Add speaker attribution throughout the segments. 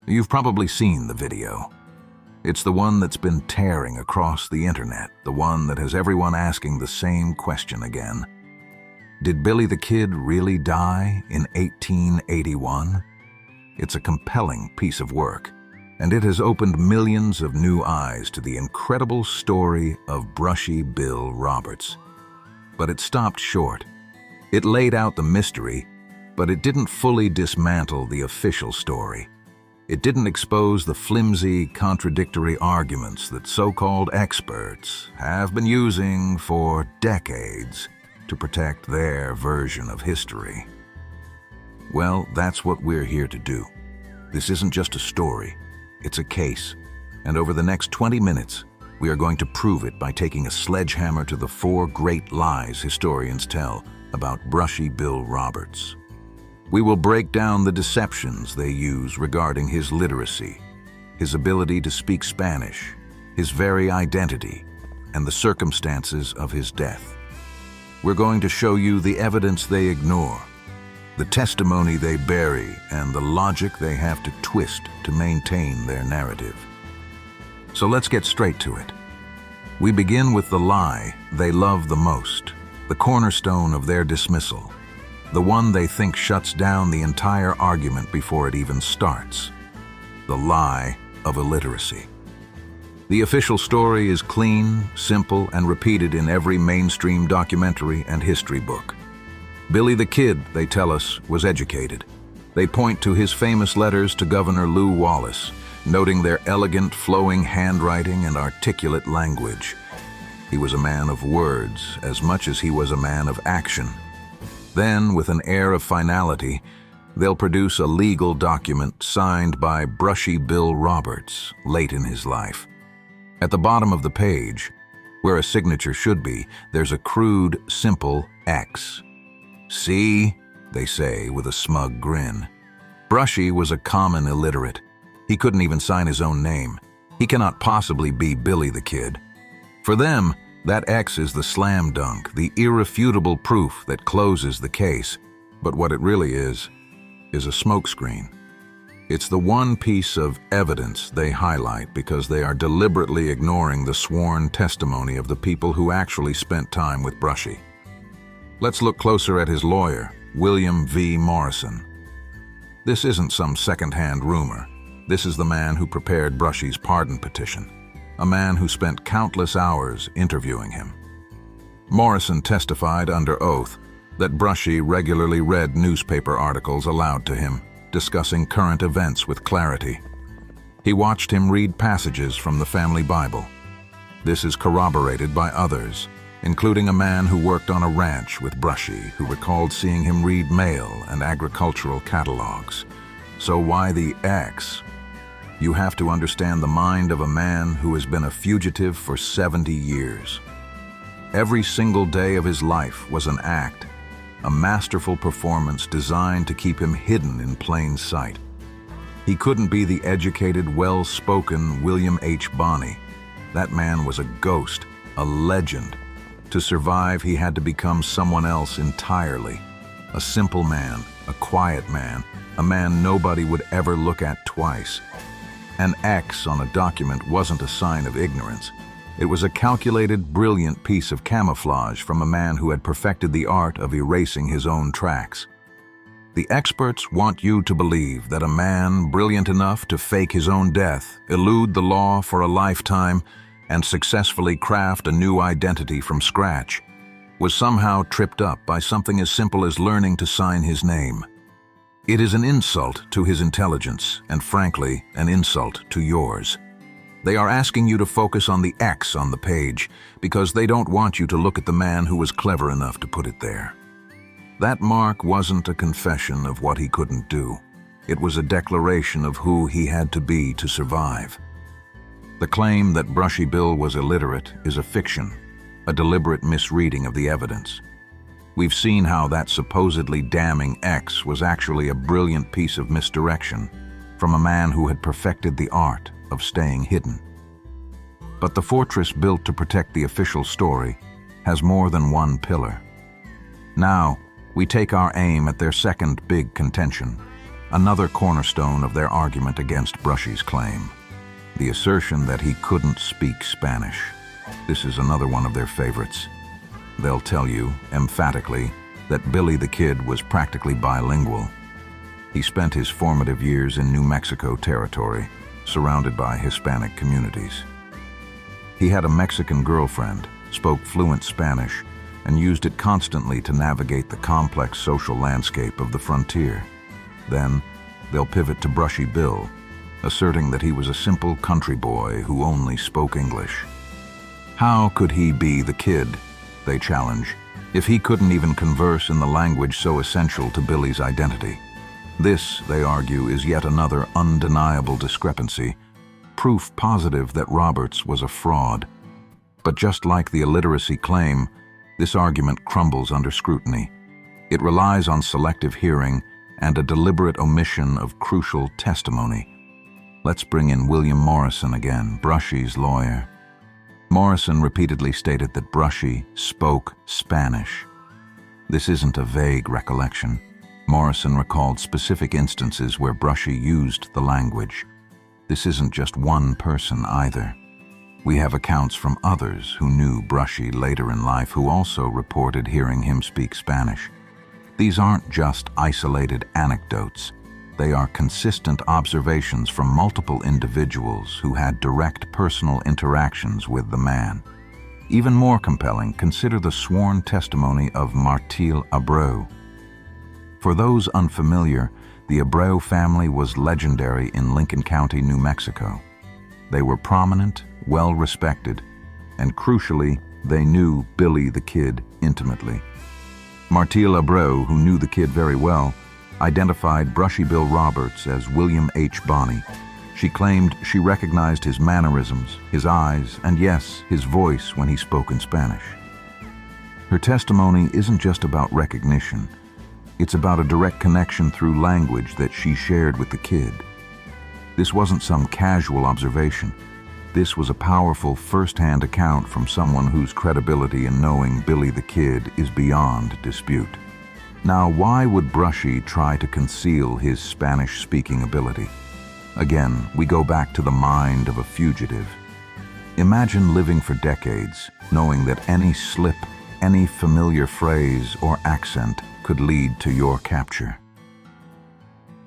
Speaker 1: You've probably seen the video. It's the one that's been tearing across the internet, the one that has everyone asking the same question again. Did Billy the Kid really die in 1881? It's a compelling piece of work, and it has opened millions of new eyes to the incredible story of Brushy Bill Roberts. But it stopped short. It laid out the mystery, but it didn't fully dismantle the official story. It didn't expose the flimsy, contradictory arguments that so-called experts have been using for decades to protect their version of history. Well, that's what we're here to do. This isn't just a story, it's a case. And over the next 20 minutes, we are going to prove it by taking a sledgehammer to the 4 great lies historians tell about Brushy Bill Roberts. We will break down the deceptions they use regarding his literacy, his ability to speak Spanish, his very identity, and the circumstances of his death. We're going to show you the evidence they ignore, the testimony they bury, and the logic they have to twist to maintain their narrative. So let's get straight to it. We begin with the lie they love the most, the cornerstone of their dismissal, the one they think shuts down the entire argument before it even starts, the lie of illiteracy. The official story is clean, simple, and repeated in every mainstream documentary and history book. Billy the Kid, they tell us, was educated. They point to his famous letters to Governor Lew Wallace, noting their elegant, flowing handwriting and articulate language. He was a man of words as much as he was a man of action. Then, with an air of finality, they'll produce a legal document signed by Brushy Bill Roberts late in his life. At the bottom of the page, where a signature should be, there's a crude, simple X. See, they say with a smug grin. Brushy was a common illiterate. He couldn't even sign his own name. He cannot possibly be Billy the Kid. For them, that X is the slam dunk, the irrefutable proof that closes the case. But what it really is a smokescreen. It's the one piece of evidence they highlight because they are deliberately ignoring the sworn testimony of the people who actually spent time with Brushy. Let's look closer at his lawyer, William V. Morrison. This isn't some second-hand rumor. This is the man who prepared Brushy's pardon petition, a man who spent countless hours interviewing him. Morrison testified under oath that Brushy regularly read newspaper articles aloud to him, discussing current events with clarity. He watched him read passages from the family Bible. This is corroborated by others, including a man who worked on a ranch with Brushy, who recalled seeing him read mail and agricultural catalogs. So why the X? You have to understand the mind of a man who has been a fugitive for 70 years. Every single day of his life was an act, a masterful performance designed to keep him hidden in plain sight. He couldn't be the educated, well-spoken William H. Bonney. That man was a ghost, a legend. To survive, he had to become someone else entirely. A simple man, a quiet man, a man nobody would ever look at twice. An X on a document wasn't a sign of ignorance. It was a calculated, brilliant piece of camouflage from a man who had perfected the art of erasing his own tracks. The experts want you to believe that a man brilliant enough to fake his own death, elude the law for a lifetime, and successfully craft a new identity from scratch, was somehow tripped up by something as simple as learning to sign his name. It is an insult to his intelligence, and frankly, an insult to yours. They are asking you to focus on the X on the page because they don't want you to look at the man who was clever enough to put it there. That mark wasn't a confession of what he couldn't do. It was a declaration of who he had to be to survive. The claim that Brushy Bill was illiterate is a fiction, a deliberate misreading of the evidence. We've seen how that supposedly damning X was actually a brilliant piece of misdirection from a man who had perfected the art of staying hidden. But the fortress built to protect the official story has more than one pillar. Now, we take our aim at their second big contention, another cornerstone of their argument against Brushy's claim. The assertion that he couldn't speak Spanish. This is another one of their favorites. They'll tell you, emphatically, that Billy the Kid was practically bilingual. He spent his formative years in New Mexico territory, surrounded by Hispanic communities. He had a Mexican girlfriend, spoke fluent Spanish, and used it constantly to navigate the complex social landscape of the frontier. Then, they'll pivot to Brushy Bill, asserting that he was a simple country boy who only spoke English. How could he be the kid, they challenge, if he couldn't even converse in the language so essential to Billy's identity? This, they argue, is yet another undeniable discrepancy, proof positive that Roberts was a fraud. But just like the illiteracy claim, this argument crumbles under scrutiny. It relies on selective hearing and a deliberate omission of crucial testimony. Let's bring in William Morrison again, Brushy's lawyer. Morrison repeatedly stated that Brushy spoke Spanish. This isn't a vague recollection. Morrison recalled specific instances where Brushy used the language. This isn't just one person either. We have accounts from others who knew Brushy later in life who also reported hearing him speak Spanish. These aren't just isolated anecdotes. They are consistent observations from multiple individuals who had direct personal interactions with the man. Even more compelling, consider the sworn testimony of Martil Abreu. For those unfamiliar, the Abreu family was legendary in Lincoln County, New Mexico. They were prominent, well-respected, and crucially, they knew Billy the Kid intimately. Martil Abreu, who knew the kid very well, identified Brushy Bill Roberts as William H. Bonney. She claimed she recognized his mannerisms, his eyes, and yes, his voice when he spoke in Spanish. Her testimony isn't just about recognition. It's about a direct connection through language that she shared with the kid. This wasn't some casual observation. This was a powerful first-hand account from someone whose credibility in knowing Billy the Kid is beyond dispute. Now, why would Brushy try to conceal his Spanish-speaking ability? Again, we go back to the mind of a fugitive. Imagine living for decades, knowing that any slip, any familiar phrase or accent could lead to your capture.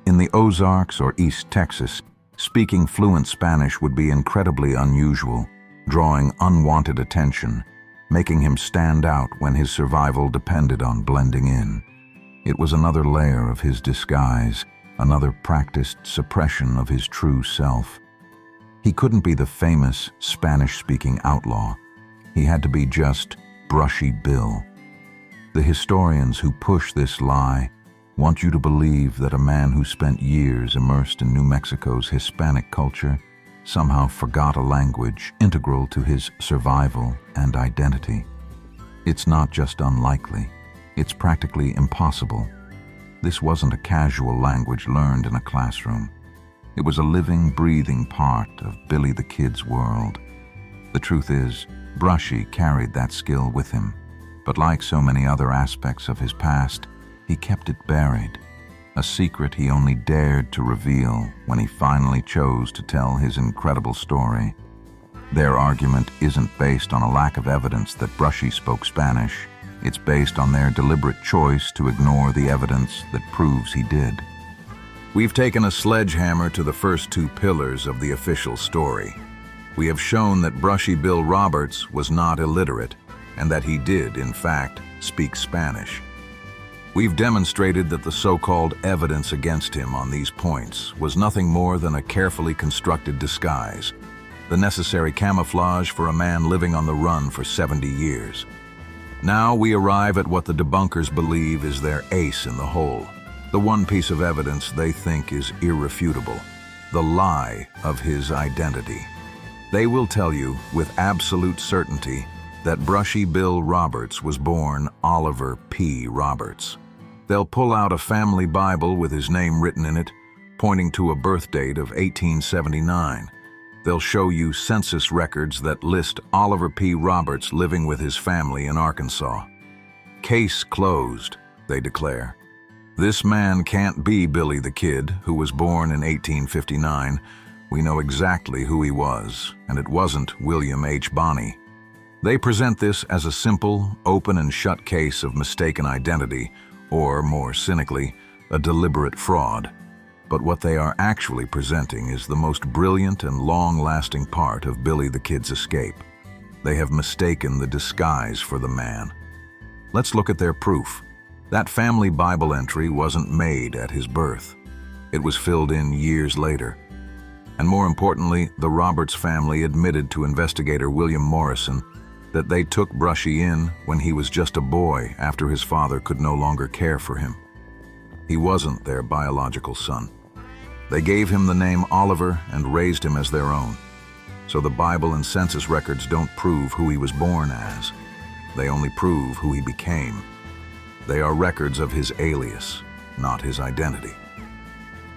Speaker 1: In the Ozarks or East Texas, speaking fluent Spanish would be incredibly unusual, drawing unwanted attention, making him stand out when his survival depended on blending in. It was another layer of his disguise, another practiced suppression of his true self. He couldn't be the famous Spanish-speaking outlaw. He had to be just Brushy Bill. The historians who push this lie want you to believe that a man who spent years immersed in New Mexico's Hispanic culture somehow forgot a language integral to his survival and identity. It's not just unlikely. It's practically impossible. This wasn't a casual language learned in a classroom. It was a living, breathing part of Billy the Kid's world. The truth is, Brushy carried that skill with him, but like so many other aspects of his past, he kept it buried, a secret he only dared to reveal when he finally chose to tell his incredible story. Their argument isn't based on a lack of evidence that Brushy spoke Spanish. It's based on their deliberate choice to ignore the evidence that proves he did. We've taken a sledgehammer to the first two pillars of the official story. We have shown that Brushy Bill Roberts was not illiterate, and that he did, in fact, speak Spanish. We've demonstrated that the so-called evidence against him on these points was nothing more than a carefully constructed disguise, the necessary camouflage for a man living on the run for 70 years. Now we arrive at what the debunkers believe is their ace in the hole, the one piece of evidence they think is irrefutable, the lie of his identity. They will tell you with absolute certainty that Brushy Bill Roberts was born Oliver P. Roberts. They'll pull out a family Bible with his name written in it, pointing to a birth date of 1879. They'll show you census records that list Oliver P. Roberts living with his family in Arkansas. Case closed, they declare. This man can't be Billy the Kid, who was born in 1859. We know exactly who he was, and it wasn't William H. Bonney. They present this as a simple, open and shut case of mistaken identity, or, more cynically, a deliberate fraud. But what they are actually presenting is the most brilliant and long-lasting part of Billy the Kid's escape. They have mistaken the disguise for the man. Let's look at their proof. That family Bible entry wasn't made at his birth. It was filled in years later. And more importantly, the Roberts family admitted to investigator William Morrison that they took Brushy in when he was just a boy after his father could no longer care for him. He wasn't their biological son. They gave him the name Oliver and raised him as their own. So the Bible and census records don't prove who he was born as. They only prove who he became. They are records of his alias, not his identity.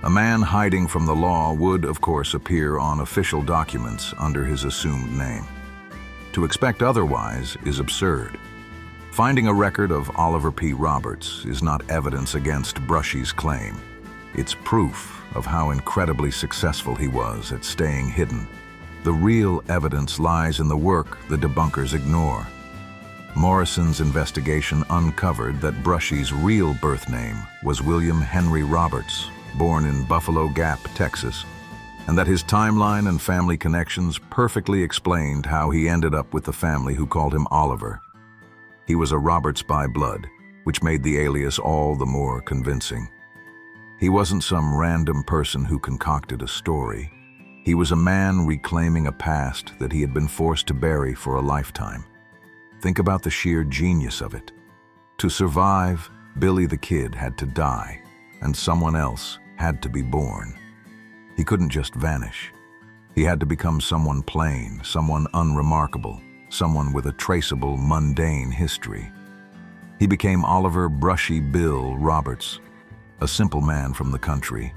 Speaker 1: A man hiding from the law would, of course, appear on official documents under his assumed name. To expect otherwise is absurd. Finding a record of Oliver P. Roberts is not evidence against Brushy's claim. It's proof of how incredibly successful he was at staying hidden. The real evidence lies in the work the debunkers ignore. Morrison's investigation uncovered that Brushy's real birth name was William Henry Roberts, born in Buffalo Gap, Texas, and that his timeline and family connections perfectly explained how he ended up with the family who called him Oliver. He was a Roberts by blood, which made the alias all the more convincing. He wasn't some random person who concocted a story. He was a man reclaiming a past that he had been forced to bury for a lifetime. Think about the sheer genius of it. To survive, Billy the Kid had to die, and someone else had to be born. He couldn't just vanish. He had to become someone plain, someone unremarkable, someone with a traceable, mundane history. He became Oliver Brushy Bill Roberts, a simple man from the country,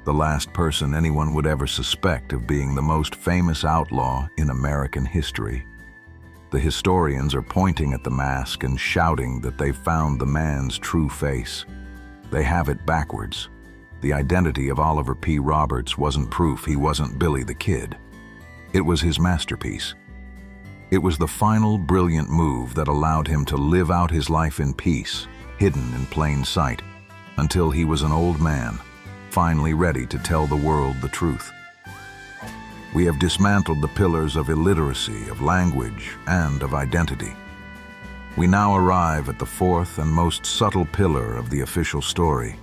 Speaker 1: the last person anyone would ever suspect of being the most famous outlaw in American history. The historians are pointing at the mask and shouting that they've found the man's true face. They have it backwards. The identity of Oliver P. Roberts wasn't proof he wasn't Billy the Kid. It was his masterpiece. It was the final brilliant move that allowed him to live out his life in peace, hidden in plain sight, until he was an old man, finally ready to tell the world the truth. We have dismantled the pillars of illiteracy, of language, and of identity. We now arrive at the fourth and most subtle pillar of the official story,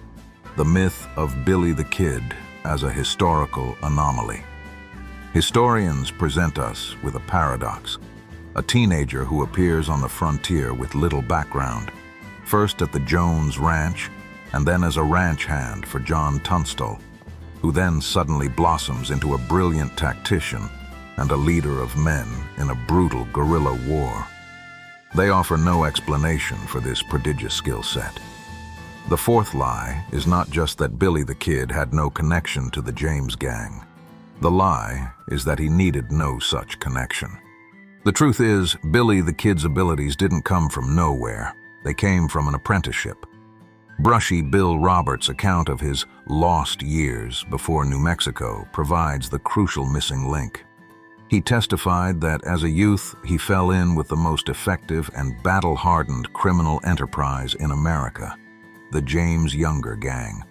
Speaker 1: the myth of Billy the Kid as a historical anomaly. Historians present us with a paradox, a teenager who appears on the frontier with little background, first at the Jones Ranch, and then as a ranch hand for John Tunstall, who then suddenly blossoms into a brilliant tactician and a leader of men in a brutal guerrilla war. They offer no explanation for this prodigious skill set. The fourth lie is not just that Billy the Kid had no connection to the James gang. The lie is that he needed no such connection. The truth is, Billy the Kid's abilities didn't come from nowhere. They came from an apprenticeship. Brushy Bill Roberts' account of his lost years before New Mexico provides the crucial missing link. He testified that as a youth, he fell in with the most effective and battle-hardened criminal enterprise in America, the James Younger Gang.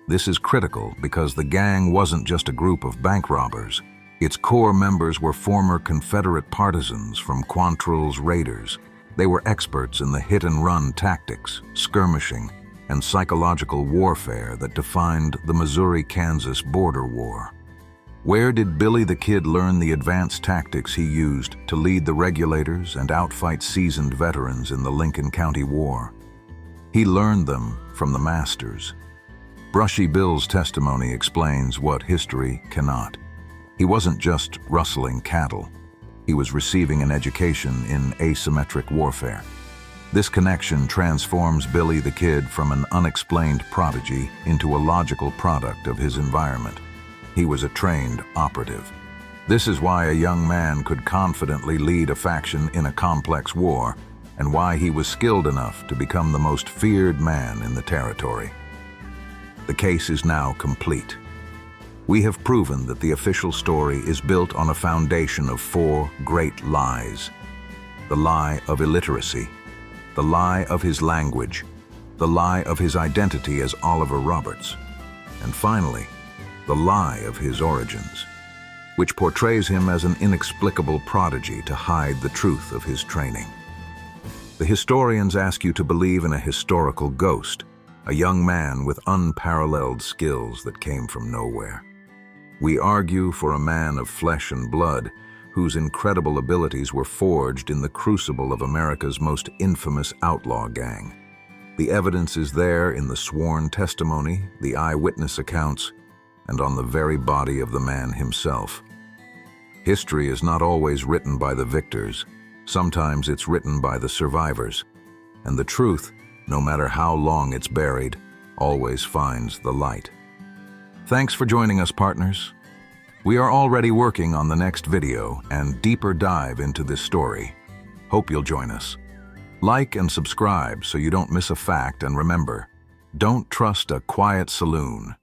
Speaker 1: This is critical because the gang wasn't just a group of bank robbers. Its core members were former Confederate partisans from Quantrill's Raiders. They were experts in the hit-and-run tactics, skirmishing, and psychological warfare that defined the Missouri-Kansas border war. Where did Billy the Kid learn the advanced tactics he used to lead the Regulators and outfight seasoned veterans in the Lincoln County War? He learned them from the masters. Brushy Bill's testimony explains what history cannot. He wasn't just rustling cattle. He was receiving an education in asymmetric warfare. This connection transforms Billy the Kid from an unexplained prodigy into a logical product of his environment. He was a trained operative. This is why a young man could confidently lead a faction in a complex war, and why he was skilled enough to become the most feared man in the territory. The case is now complete. We have proven that the official story is built on a foundation of 4 great lies. The lie of illiteracy, the lie of his language, the lie of his identity as Oliver Roberts, and finally, the lie of his origins, which portrays him as an inexplicable prodigy to hide the truth of his training. The historians ask you to believe in a historical ghost, a young man with unparalleled skills that came from nowhere. We argue for a man of flesh and blood whose incredible abilities were forged in the crucible of America's most infamous outlaw gang. The evidence is there in the sworn testimony, the eyewitness accounts, and on the very body of the man himself. History is not always written by the victors. Sometimes it's written by the survivors. And the truth, no matter how long it's buried, always finds the light. Thanks for joining us, partners. We are already working on the next video and deeper dive into this story. Hope you'll join us. Like and subscribe so you don't miss a fact, and remember, don't trust a quiet saloon.